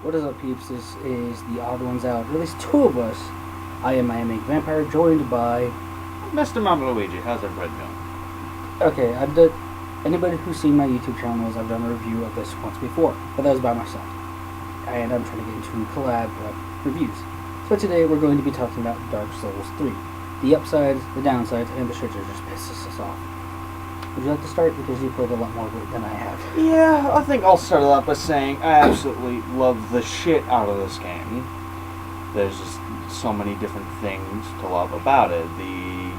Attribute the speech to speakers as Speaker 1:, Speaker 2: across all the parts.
Speaker 1: What is up, peeps? This is the Odd Ones Out. At least two of us. I am MiamInkVampire, joined by...
Speaker 2: Mr.MamaLuige. How's everybody doing?
Speaker 1: Okay, I've done... Anybody who's seen my YouTube channel knows I've done a review of this once before, but that was by myself. And I'm trying to get into collab reviews. So today we're going to be talking about Dark Souls 3. The upsides, the downsides, and the shit that just pisses us off. Would you like to start? Because you played a lot more of it than I have.
Speaker 2: Yeah, I think I'll start it off by saying I absolutely love the shit out of this game. There's just so many different things to love about it. The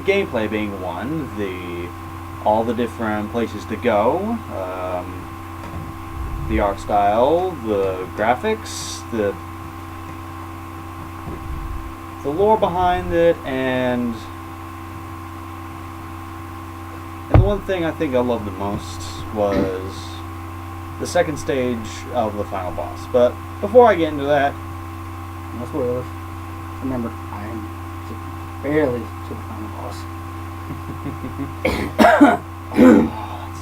Speaker 2: gameplay being one, all the different places to go, the art style, the graphics, the lore behind it, and the one thing I think I loved the most was the second stage of the final boss. But before I get into that,
Speaker 1: No spoilers. Remember, I am just barely to the final boss.
Speaker 2: oh, that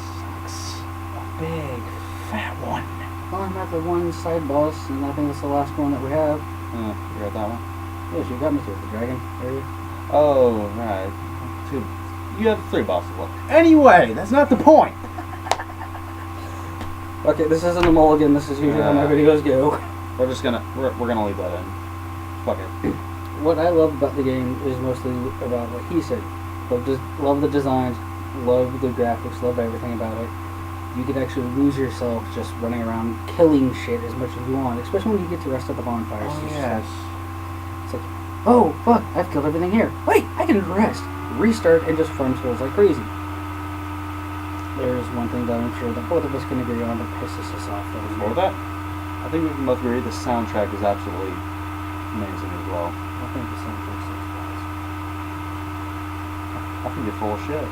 Speaker 2: sucks. A big, fat one.
Speaker 1: Well, I'm at the one side boss, and I think it's the last one that we have.
Speaker 2: You got that one?
Speaker 1: Yes, you got me to it, the dragon area.
Speaker 2: Oh, right. You have 3 bosses left. Anyway, that's not the point.
Speaker 1: Okay, this isn't a mulligan. This is usually how my videos go.
Speaker 2: We're gonna leave that in. Fuck it.
Speaker 1: What I love about the game is mostly about what he said. Love the designs, love the graphics, love everything about it. You could actually lose yourself just running around killing shit as much as you want, especially when you get to rest at the bonfires.
Speaker 2: Oh, yes.
Speaker 1: It's like, oh fuck, I've killed everything here. Wait, I can rest, restart, and just farm souls like crazy. There's one thing that I'm sure that both of us can agree on that pisses us off.
Speaker 2: Before that, I think we can both agree the soundtrack is absolutely amazing as well.
Speaker 1: I think the soundtrack is
Speaker 2: I think you're full of shit.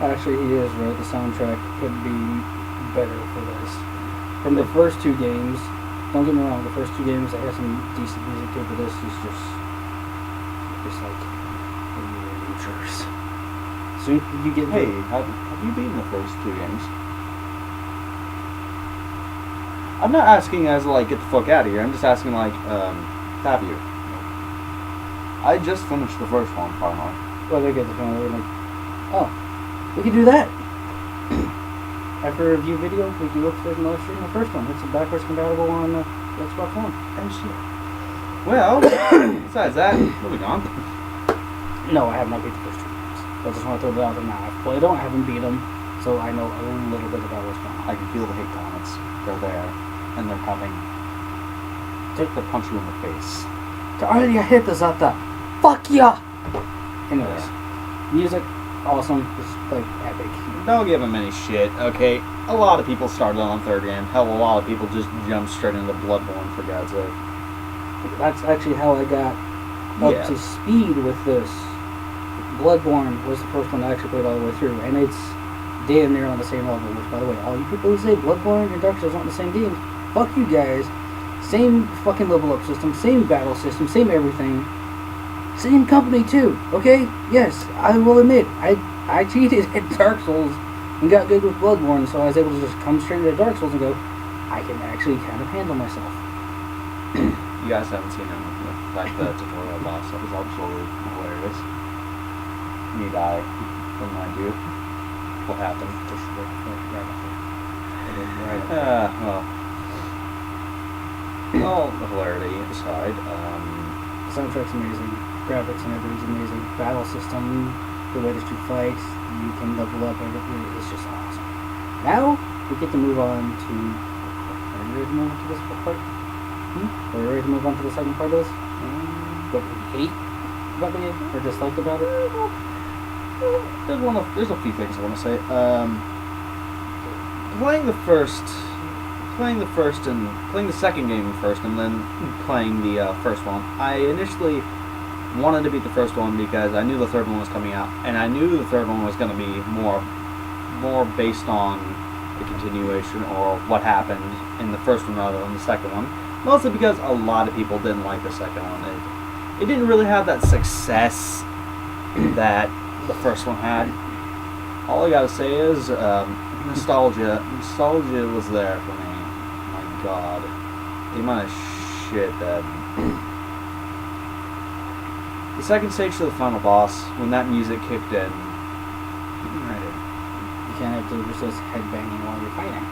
Speaker 1: Actually, he is right. The soundtrack could be better for this. From the first 2 games, don't get me wrong, the first 2 games, they have some decent music to it, but this is just like amateurs. So you get...
Speaker 2: Hey, have you beaten the first 2 games? I'm not asking as like, get the fuck out of here. I'm just asking like, have you? I just finished the first one, finally.
Speaker 1: Well, they get the phone, they're like, oh, we can do that. After a review video, we can look for another stream the first one. It's backwards compatible on the Xbox One.
Speaker 2: Oh shit. Well, besides that, moving on.
Speaker 1: No, I have not beat the first 2 games. I just want to throw that out there now. I've played them, I haven't beat them, so I know a little bit about what's going on.
Speaker 2: I can feel the hate comments. They're there, and they're coming. Take the punch you in the face.
Speaker 1: Already I hit this up there. Fuck ya! Anyways, music, awesome, just like epic.
Speaker 2: Don't give them any shit, okay? A lot of people started on 3rd game. Hell, a lot of people just jumped straight into Bloodborne, for God's sake.
Speaker 1: That's actually how I got up to speed with this. Bloodborne was the first one I actually played all the way through, and it's damn near on the same level, which, by the way, all you people who say Bloodborne and Dark Souls aren't the same game, fuck you guys. Same fucking level up system, same battle system, same everything. Same company too, okay? Yes, I will admit, I cheated at Dark Souls and got good with Bloodborne, so I was able to just come straight into Dark Souls and go, I can actually kind of handle myself.
Speaker 2: You guys haven't seen him like the tutorial boss. That was absolutely hilarious. Need I remind you what happened?
Speaker 1: Just
Speaker 2: well, the hilarity aside,
Speaker 1: the soundtrack's amazing, graphics and everything's amazing, battle system, the way that you fight, you can level up, everything, it's just awesome. Now, we get to move on to... Are you ready to move on to this part? Are you ready to move on to the second part of this? What we hate about the game, or dislike about it?
Speaker 2: There's a few things I want to say. Playing the second game first, and then playing the first one. I initially wanted to beat the first one because I knew the third one was coming out, and I knew the third one was going to be more based on the continuation or what happened in the first one rather than the second one. Mostly because a lot of people didn't like the second one. It didn't really have that success that the first one had. All I gotta say is nostalgia was there for me. My God. The amount of shit that... The second stage to the final boss, when that music kicked in, right in.
Speaker 1: You can't have to resist headbanging while you're fighting.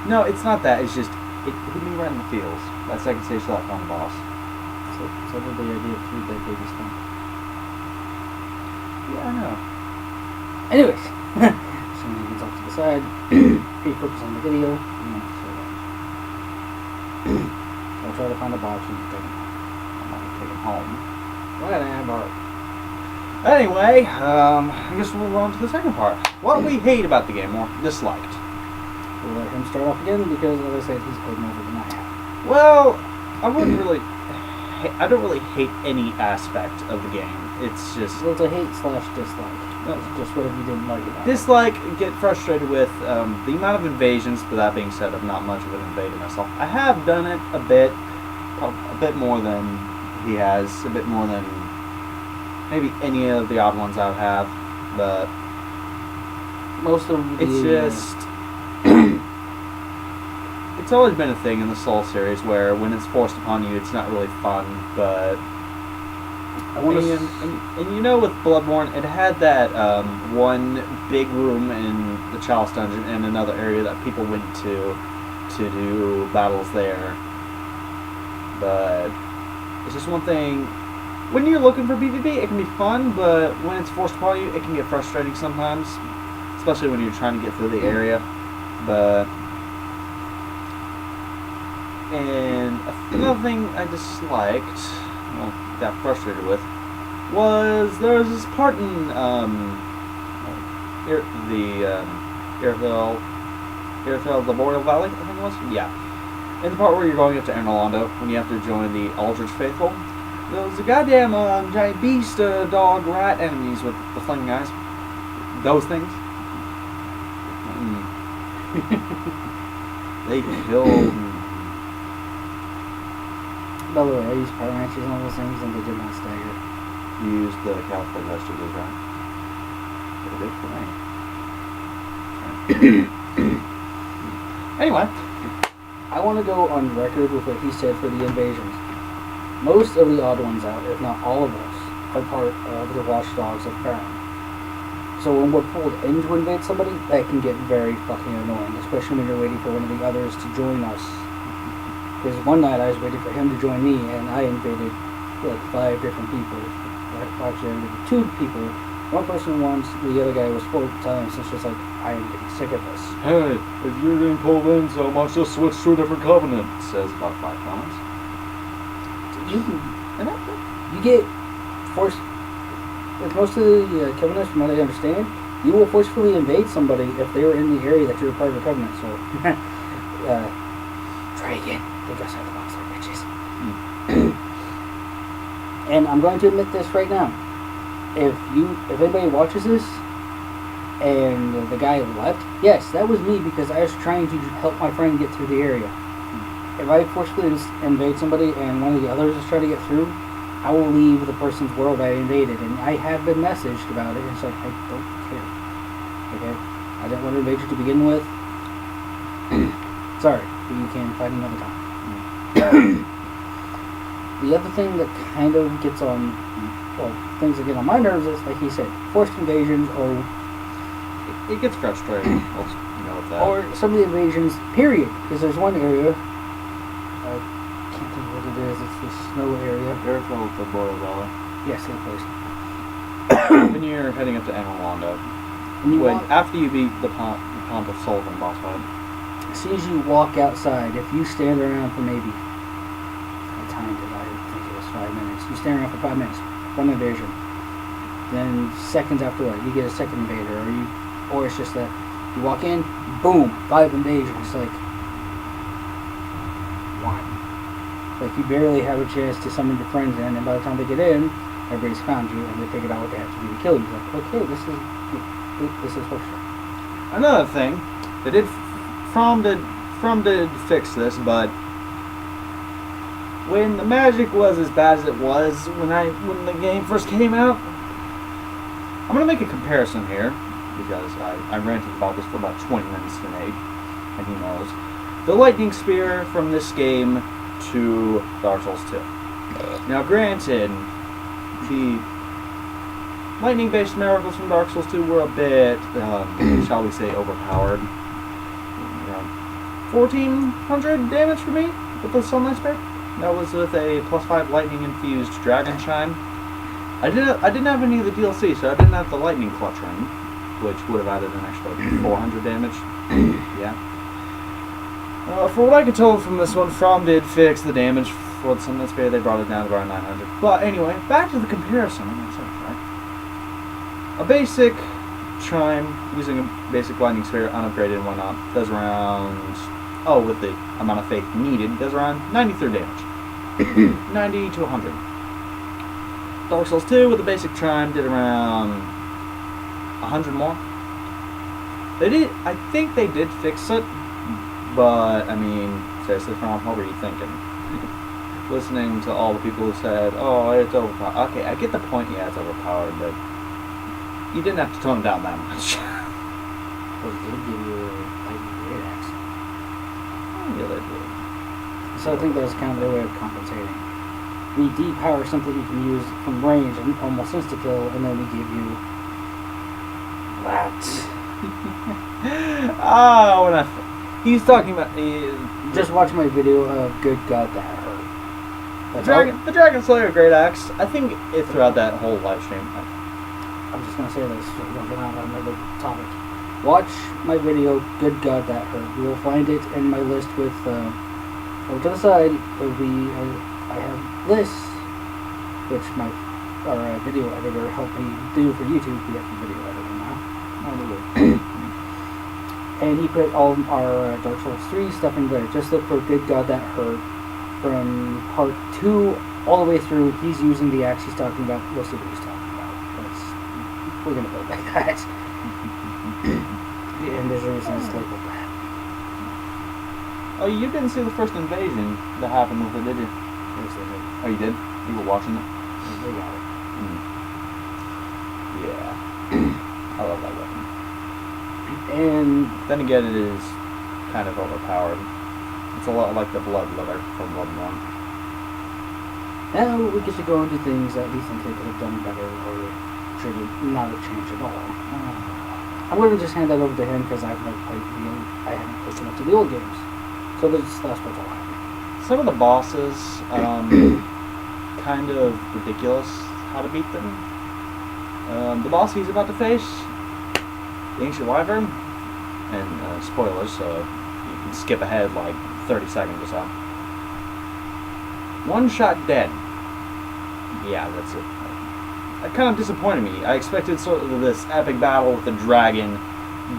Speaker 2: No, it's not that. It's just, it hit me right in the feels. That second stage to that final boss.
Speaker 1: So did the idea of 3 dead babies thing.
Speaker 2: Yeah, I know.
Speaker 1: Anyways, so you can talk to the side, refocus on the video, I'll try to find a box and take it home.
Speaker 2: I'm not gonna take it home.
Speaker 1: Whatever.
Speaker 2: Anyway, I guess we'll move on to the second part. What we hate about the game or disliked.
Speaker 1: We'll let him start off again because, as I said, he's played more than I have.
Speaker 2: Well, I wouldn't really... I don't really hate any aspect of the game. It's just...
Speaker 1: Well, it's a hate/dislike. It's just whatever you didn't like about it.
Speaker 2: Dislike, get frustrated with the amount of invasions, but that being said, I'm not much of an invader myself. I have done it a bit more than he has, a bit more than maybe any of the odd ones I would have, but
Speaker 1: most of the...
Speaker 2: it's just... It's always been a thing in the Soul series where when it's forced upon you, it's not really fun, but... And you know, with Bloodborne, it had that one big room in the Chalice Dungeon and another area that people went to do battles there. But it's just one thing. When you're looking for PvP, it can be fun, but when it's forced upon you, it can get frustrating sometimes, especially when you're trying to get through the area. But... And another thing I disliked, well, got frustrated with, was there was this part in Irithyll Laborial Valley, I think it was? Yeah. In the part where you're going up to Ernalando, when you have to join the Aldrich Faithful, there was a goddamn giant beast, dog, rat enemies with the flinging eyes. Those things. They killed...
Speaker 1: By the way, I used Power Ranches and all those things, and they did not stagger.
Speaker 2: You used the California vegetables, right? They did for me. Anyway,
Speaker 1: I want to go on record with what he said for the invasions. Most of the odd ones out, if not all of us, are part of the watchdogs of Crown. So when we're pulled in to invade somebody, that can get very fucking annoying, especially when you're waiting for one of the others to join us. Because one night I was waiting for him to join me, and I invaded like 5 different people. Actually, I invaded 2 people. One person once, the other guy was 4 times. It's just like, I am getting sick of this.
Speaker 2: Hey, if you're getting pulled in so much, just switch to a different covenant. It says about 5 comments.
Speaker 1: You get forced. With most of the covenants, from what I understand, you will forcefully invade somebody if they were in the area that you're a part of the covenant. So, try again. Think outside the box, like bitches. And I'm going to admit this right now. If anybody watches this and the guy left, yes, that was me because I was trying to help my friend get through the area. If I forcefully invade somebody and one of the others is trying to get through, I will leave the person's world I invaded. And I have been messaged about it. It's like, I don't care. Okay? I didn't want to invade you to begin with. Sorry, but you can fight another time. The other thing that kind of gets on, well, things that get on my nerves is, like he said, forced invasions, or
Speaker 2: it gets frustrating.
Speaker 1: Or some of the invasions, period. Because there's one area, I can't think what it is. It's the snow area.
Speaker 2: Irithyll Laborial Valley.
Speaker 1: Yes, same place.
Speaker 2: When you're heading up to Ernalando, after you beat the Pond of Sullivan boss fight.
Speaker 1: As soon as you walk outside, if you stand around for maybe, I timed it, I think it was 5 minutes. You stand around for 5 minutes, one invasion. Then seconds after that, you get a second invader, or it's just that you walk in, boom, 5 invasions. Like, why? Like, you barely have a chance to summon your friends in, and by the time they get in, everybody's found you, and they figured out what they have to do to kill you. Like, okay, this is bullshit.
Speaker 2: Another thing, they did. From did fix this, but when the magic was as bad as it was when the game first came out, I'm gonna make a comparison here because I ranted about this for about 20 minutes today, and he knows. the lightning spear from this game to Dark Souls 2. Now, granted, the lightning-based miracles from Dark Souls 2 were a bit, shall we say, overpowered. Around 1,400 damage for me with the Sunlight Spear. That was with a +5 lightning-infused Dragon Chime. I didn't have any of the DLC, so I didn't have the Lightning Clutch ring, which would have added an extra 400 damage. Yeah. For what I could tell from this one, From did fix the damage for the Sunlight Spear. They brought it down to around 900. But anyway, back to the comparison. A basic chime using a basic lightning spear, unupgraded and whatnot, does around, with the amount of faith needed, does around 93 damage. 90 to 100. Dark Souls 2 with the basic chime did around 100 more. I think they did fix it, but I mean, seriously, what were you thinking? Listening to all the people who said, "Oh, it's overpowered." Okay, I get the point. Yeah, it's overpowered, but you didn't have to tone it down that much.
Speaker 1: Well, it did give you a lightning great axe.
Speaker 2: Yeah, they did.
Speaker 1: So I think that was kind of their way of compensating. We depower something you can use from range and almost insta-kill, and then we give you that.
Speaker 2: He's talking about...
Speaker 1: Just watch my video of Good God That Hurt.
Speaker 2: The Dragon Slayer Great Axe, I think throughout that whole live stream...
Speaker 1: I'm just going to say this, so we don't get out on another topic. Watch my video, Good God That Hurt. You will find it in my list with... over to the side, I have lists, which our video editor helped me do for YouTube. We have the video editor now. And he put all our Dark Souls 3 stuff in there. Just look for Good God That Hurt. From part 2 all the way through, he's using the axe he's talking about. We'll see what he's talking about. We're going to go like that. And there's a reason it's labeled that.
Speaker 2: Oh, you didn't see the first invasion that happened with it, did you?
Speaker 1: Yes, they did.
Speaker 2: Oh, you did? You were watching it?
Speaker 1: They got it.
Speaker 2: Yeah. I love that weapon.
Speaker 1: And
Speaker 2: then again, it is kind of overpowered. It's a lot like the Blood Leather from Bloodborne.
Speaker 1: now we get to go into things that we think they could have done better or should not have changed at all. I'm going to just hand that over to him because I haven't played enough to the old games. So that's what's all happening.
Speaker 2: Some of the bosses, kind of ridiculous how to beat them. The boss he's about to face, the Ancient Wyvern, and spoilers, so you can skip ahead like 30 seconds or so. One shot dead. Yeah, that's it. That kind of disappointed me. I expected sort of this epic battle with the dragon,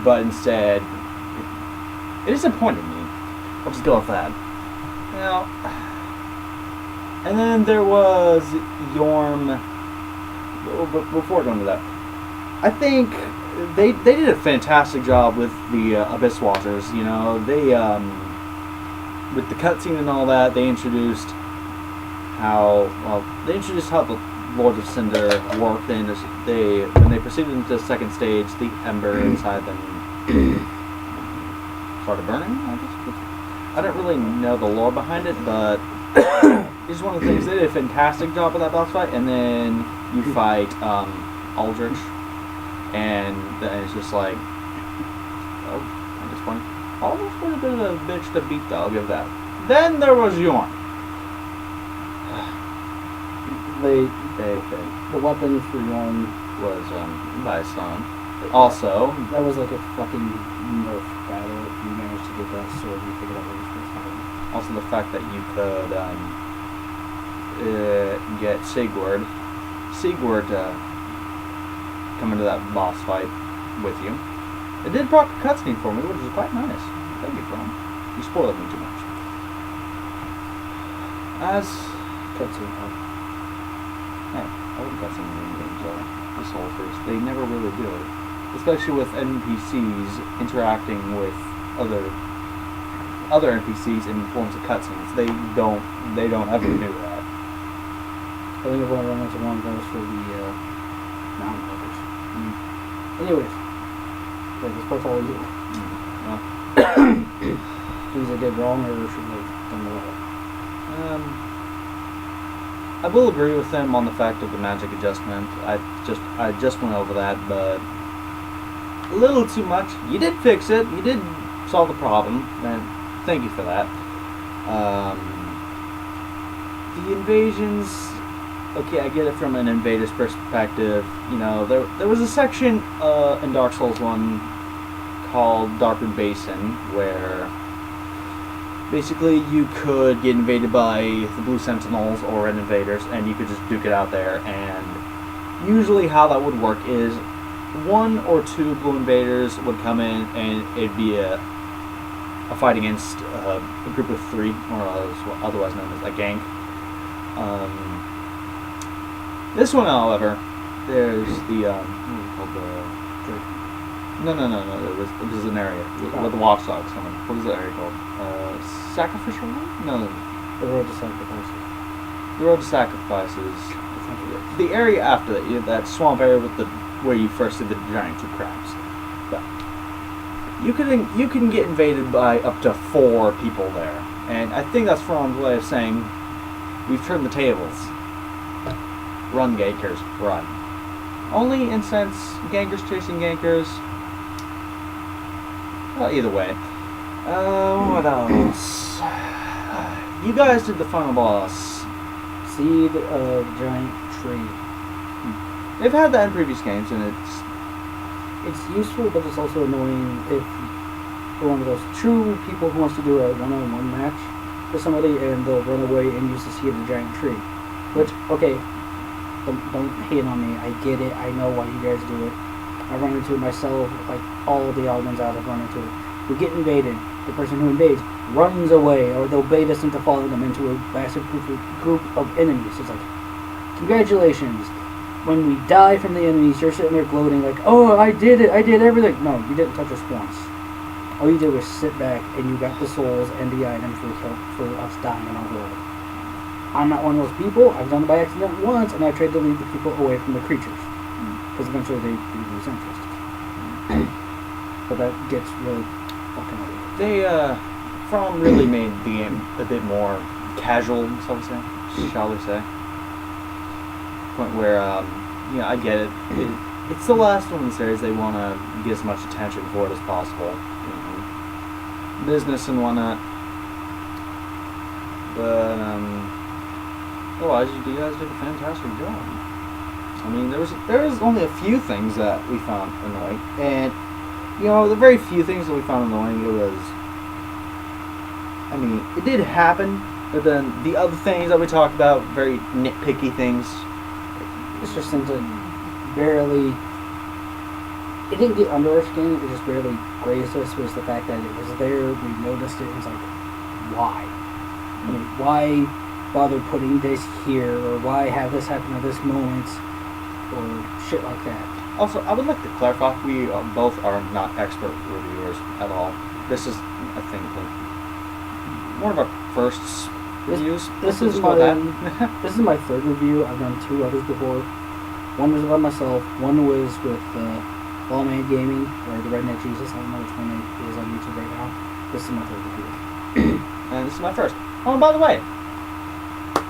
Speaker 2: but instead, it disappointed me. I'll just go with that. Now, and then there was Yorm. Before going to that, I think they did a fantastic job with the Abyss Watchers. You know, they with the cutscene and all that, they introduced how the Lords of Cinder worked. And when they proceeded into the second stage, the ember inside them started burning. I don't really know the lore behind it, but it's one of the things. They did a fantastic job with that boss fight, and then you fight Aldrich, and then it's just like, oh, at this point, Aldrich was a bit of a bitch to beat, though, I'll give that. Then there was Yorn.
Speaker 1: The weapon for Yorn
Speaker 2: was by stone. Also,
Speaker 1: that was like a fucking nerf battle. If you managed to get that sword, you figured out what you're supposed to do.
Speaker 2: Also, the fact that you could get Sigurd come into that boss fight with you. It did proc a cutscene for me, which is quite nice. Thank you for him. You spoiled me too much. As
Speaker 1: Cutscene, huh?
Speaker 2: yeah, I wouldn't cutscene in games though. The Soul First, they never really do it. Especially with NPCs interacting with other NPCs in forms of cutscenes. They don't ever do that.
Speaker 1: I think everyone run into one of those for the mountain lovers. Anyways, this part's all you. things they did wrong, or should they have done well?
Speaker 2: I will agree with him on the fact of the magic adjustment. I just went over that, but a little too much. You did fix it. You did solve the problem, and thank you for that. The invasions. Okay, I get it from an invader's perspective. You know, there was a section in Dark Souls 1 called Darkwood Basin where basically you could get invaded by the Blue Sentinels or Red Invaders, and you could just duke it out there. And usually how that would work is 1 or 2 Blue Invaders would come in, and it'd be a fight against a group of 3, or otherwise known as a gang. This one, however, there's the what was it called, it was an area with the watchdogs coming. What was the area called? Sacrificial one? No.
Speaker 1: The Road to Sacrifices.
Speaker 2: The Road to Sacrifices. The area after that, that swamp area with where you first see the giant 2 crabs. But you can get invaded by up to 4 people there, and I think that's From's way of saying we've turned the tables. Run, gankers, run. Only in sense, gankers chasing gankers. Well, either way. What else? You guys did the final boss.
Speaker 1: Seed of Giant Tree.
Speaker 2: They've had that in previous games, and
Speaker 1: it's useful, but it's also annoying if you're one of those true people who wants to do a one-on-one match with somebody, and they'll run away and use the Seed of the Giant Tree. Which, okay, don't hate on me. I get it. I know why you guys do it. I run into it myself. Like all of the elements out, I've run into it. We get invaded. The person who invades runs away, or they'll bait us into following them into a massive group of enemies. It's like, congratulations. When we die from the enemies, you're sitting there gloating like, oh, I did it. I did everything. No, you didn't touch us once. All you did was sit back, and you got the souls and the items for us dying in our world. I'm not one of those people. I've done it by accident once, and I tried to lead the people away from the creatures. Because eventually they lose interest. But that gets really fucking weird.
Speaker 2: They, From really made the game a bit more casual, shall we say. Point where, I get it. It's the last one in the series. They want to get as much attention for it as possible. Business and whatnot. But, otherwise, you guys did a fantastic job. I mean, there was only a few things that we found annoying, and the very few things that we found annoying, it did happen, but then the other things that we talked about, very nitpicky things.
Speaker 1: It's just things that barely. It didn't get under our skin. It just barely grazed us. Was the fact that it was there. We noticed it. It was like, why? I mean, why bother putting this here, or why have this happen at this moment, or shit like that.
Speaker 2: Also, I would like to clarify, we both are not expert reviewers at all. This is, I think, one of our first reviews.
Speaker 1: This is my this is my 3rd review. I've done 2 others before. One was about myself. One was with Ballman Gaming, or the Redneck Jesus. I don't know which one it is on YouTube right now. This is my 3rd review.
Speaker 2: And this is my first. Oh, and by the way,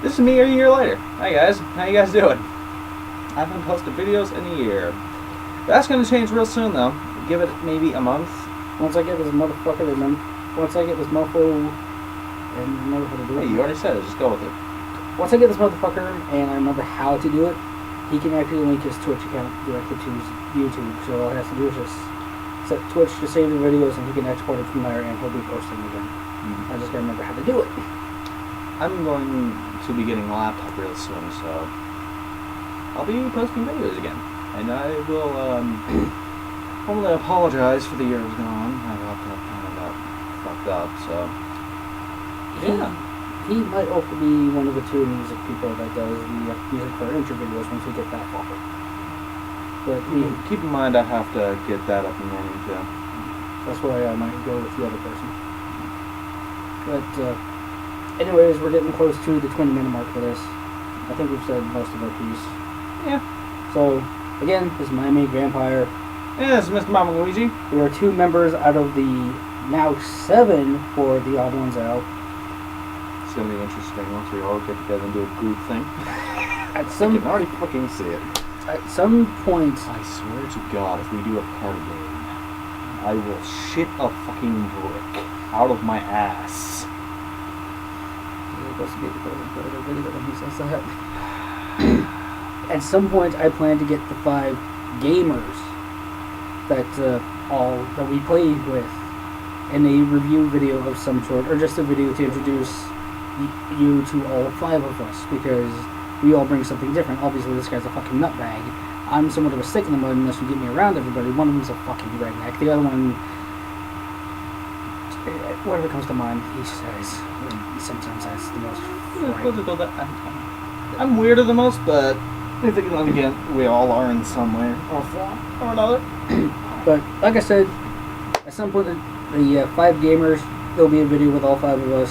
Speaker 2: this is me a year later. Hi guys, how you guys doing? I haven't posted videos in a year. That's gonna change real soon though. Give it maybe a month.
Speaker 1: Once I get this motherfucker, once I get this mofo, and remember how to do it.
Speaker 2: Hey, you already said it. Just go with it.
Speaker 1: Once I get this motherfucker and I remember how to do it, he can actually link his Twitch account directly to his YouTube. So all he has to do is just set Twitch to save the videos, and he can export it from there, and he'll be posting again. I just gotta remember how to do it.
Speaker 2: I'm going to be getting a laptop real soon, so I'll be posting videos again. And I will formally apologize for the year that's gone. My laptop kind of got fucked up, so yeah.
Speaker 1: He might also be one of the 2 music people that does the music for intro videos once we get that far. But
Speaker 2: keep in mind I have to get that up and running too.
Speaker 1: That's why I might go with the other person. But anyways, we're getting close to the 20-minute mark for this. I think we've said most of our piece.
Speaker 2: Yeah.
Speaker 1: So again, this is MiamInkVampire.
Speaker 2: Yeah, this is Mr. MamaLuige.
Speaker 1: We are 2 members out of the now 7 for the odd ones out.
Speaker 2: It's gonna be interesting once we all get together and do a group thing.
Speaker 1: At
Speaker 3: I
Speaker 1: some
Speaker 3: can already fucking see it.
Speaker 1: at some point,
Speaker 2: I swear to God, if we do a party game, I will shit a fucking brick out of my ass.
Speaker 1: you're supposed to be the video when he says that. At some point, I plan to get the 5 gamers that we play with in a review video of some sort, or just a video to introduce you to all 5 of us, because we all bring something different. Obviously, this guy's a fucking nutbag. I'm somewhat of a stick in the mud unless you get me around everybody. One of them's a fucking redneck. The other one, whatever comes to mind, he says. And sometimes that's the most frightening.
Speaker 2: I'm weirder than most, but I think then again, we all are in some way or form or another.
Speaker 1: But like I said, at some point, the 5 gamers, there'll be a video with all 5 of us.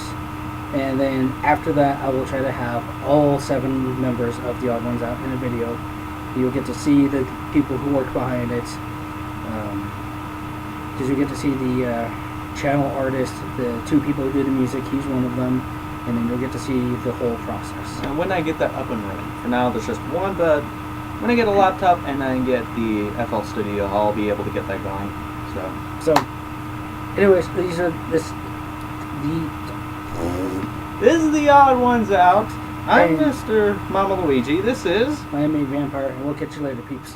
Speaker 1: And then after that, I will try to have all 7 members of the Odd Ones Out in a video. You'll get to see the people who work behind it. Because you get to see the channel artist, the 2 people who do the music, he's one of them. And then you'll get to see the whole process.
Speaker 2: And when I get that up and running, for now there's just one, but when I get a laptop and I get the FL Studio, I'll be able to get that going.
Speaker 1: So, anyways,
Speaker 2: This is the Odd Ones Out. I'm
Speaker 1: And-
Speaker 2: Mr. MamaLuige. This is...
Speaker 1: MiamInkVampire, and we'll catch you later, peeps.